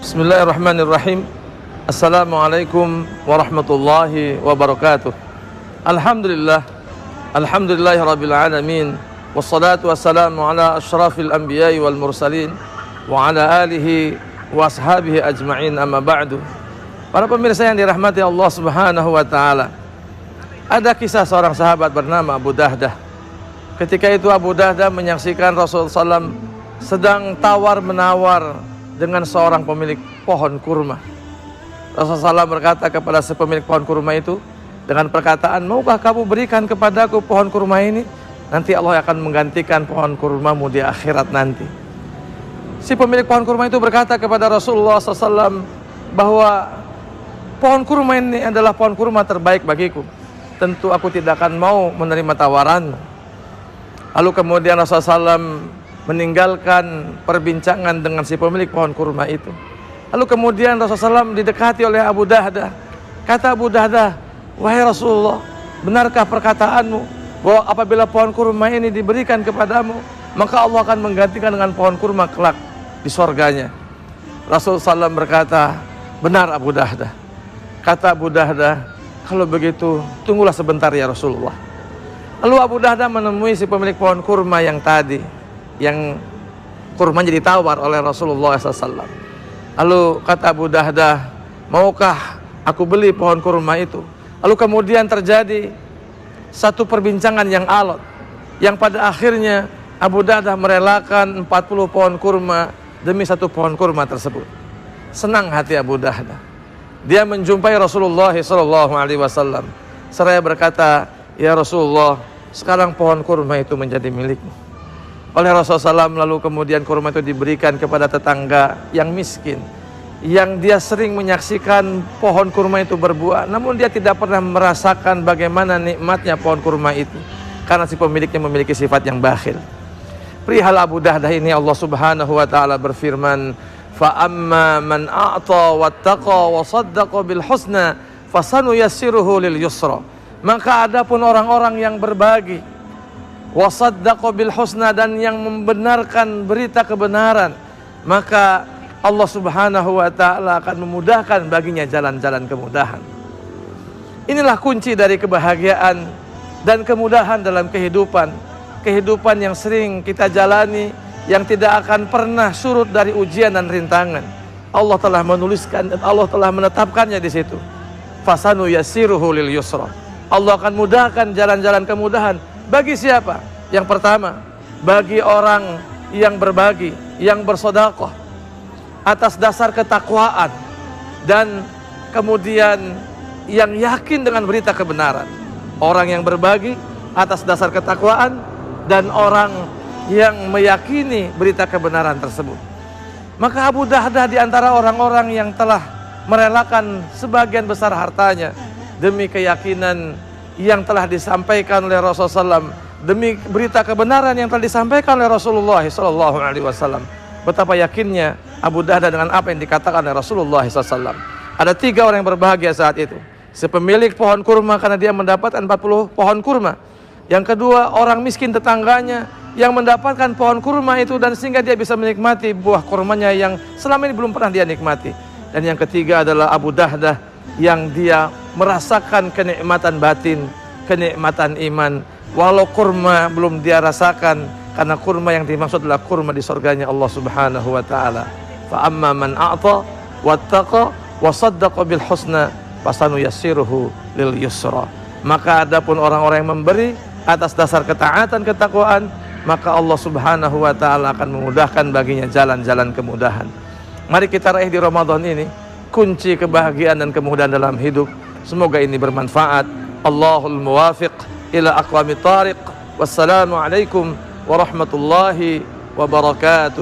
Bismillahirrahmanirrahim. Assalamualaikum warahmatullahi wabarakatuh. Alhamdulillah, alhamdulillahi rabbil alamin. Wassalatu wassalamu ala ashrafil anbiya'i wal mursalin wa ala alihi wa ashabihi ajma'in, amma ba'du. Para pemirsa yang dirahmati Allah subhanahu wa ta'ala, ada kisah seorang sahabat bernama Abu Dahdah. Ketika itu Abu Dahdah menyaksikan Rasulullah SAW sedang tawar-menawar dengan seorang pemilik pohon kurma. Rasulullah SAW berkata kepada si pemilik pohon kurma itu dengan perkataan, maukah kamu berikan kepadaku pohon kurma ini? Nanti Allah akan menggantikan pohon kurmamu di akhirat nanti. Si pemilik pohon kurma itu berkata kepada Rasulullah SAW bahwa pohon kurma ini adalah pohon kurma terbaik bagiku. Tentu aku tidak akan mau menerima tawaranmu. Lalu kemudian Rasulullah SAW meninggalkan perbincangan dengan si pemilik pohon kurma itu. Lalu kemudian Rasulullah SAW didekati oleh Abu Dahdah. Kata Abu Dahdah, wahai Rasulullah, benarkah perkataanmu bahwa apabila pohon kurma ini diberikan kepadamu, maka Allah akan menggantikan dengan pohon kurma kelak di surganya? Rasulullah SAW berkata, benar Abu Dahdah. Kata Abu Dahdah, kalau begitu tunggulah sebentar ya Rasulullah. Lalu Abu Dahdah menemui si pemilik pohon kurma yang tadi, yang kurmanya ditawar oleh Rasulullah SAW. Lalu kata Abu Dahdah, maukah aku beli pohon kurma itu? Lalu kemudian terjadi satu perbincangan yang alot, yang pada akhirnya Abu Dahdah merelakan 40 pohon kurma demi satu pohon kurma tersebut. Senang hati Abu Dahdah. Dia menjumpai Rasulullah SAW. Seraya berkata, ya Rasulullah, sekarang pohon kurma itu menjadi milikmu. Oleh Rasulullah SAW, lalu kemudian kurma itu diberikan kepada tetangga yang miskin, yang dia sering menyaksikan pohon kurma itu berbuah, namun dia tidak pernah merasakan bagaimana nikmatnya pohon kurma itu, karena si pemiliknya memiliki sifat yang bakhil. Perihal Abu Dahdah ini Allah subhanahu wa ta'ala berfirman, فَأَمَّا مَنْ أَعْطَى وَاتَّقَى وَصَدَّقَ بِالْحُسْنَى فَسَنُيَسِّرُهُ لِلْيُسْرَى. Maka adapun orang-orang yang berbagi, wasaddaqa bil husna, dan yang membenarkan berita kebenaran, maka Allah subhanahu wa ta'ala akan memudahkan baginya jalan-jalan kemudahan. Inilah kunci dari kebahagiaan dan kemudahan dalam kehidupan. Kehidupan yang sering kita jalani, yang tidak akan pernah surut dari ujian dan rintangan. Allah telah menuliskan dan Allah telah menetapkannya di situ. Fasanu yassiruhu lil yusra. Allah akan mudahkan jalan-jalan kemudahan. Bagi siapa? Yang pertama, bagi orang yang berbagi, yang bersedekah atas dasar ketakwaan, dan kemudian yang yakin dengan berita kebenaran. Orang yang berbagi atas dasar ketakwaan dan orang yang meyakini berita kebenaran tersebut. Maka Abu Dahdah di antara orang-orang yang telah merelakan sebagian besar hartanya demi keyakinan yang telah disampaikan oleh Rasulullah SAW, demi berita kebenaran yang telah disampaikan oleh Rasulullah SAW. Betapa yakinnya Abu Dahdah dengan apa yang dikatakan oleh Rasulullah SAW. Ada 3 orang yang berbahagia saat itu. Si pemilik pohon kurma karena dia mendapatkan 40 pohon kurma. Yang kedua, orang miskin tetangganya yang mendapatkan pohon kurma itu, dan sehingga dia bisa menikmati buah kurmanya yang selama ini belum pernah dia nikmati. Dan yang ketiga adalah Abu Dahdah yang dia merasakan kenikmatan batin, kenikmatan iman, walau kurma belum dia rasakan, karena kurma yang dimaksud adalah kurma di surganya Allah subhanahu wa ta'ala. Fa amma man a'ta wattaqa wa saddaqa bil husna fasanu yassiruhu lil yusra. Maka adapun orang-orang yang memberi atas dasar ketaatan, ketakwaan, maka Allah subhanahu wa ta'ala akan memudahkan baginya jalan-jalan kemudahan. Mari kita raih di Ramadan ini kunci kebahagiaan dan kemudahan dalam hidup. Semoga ini bermanfaat. Allahul muwafiq ila aqwamit thariq. Wassalamualaikum warahmatullahi wabarakatuh.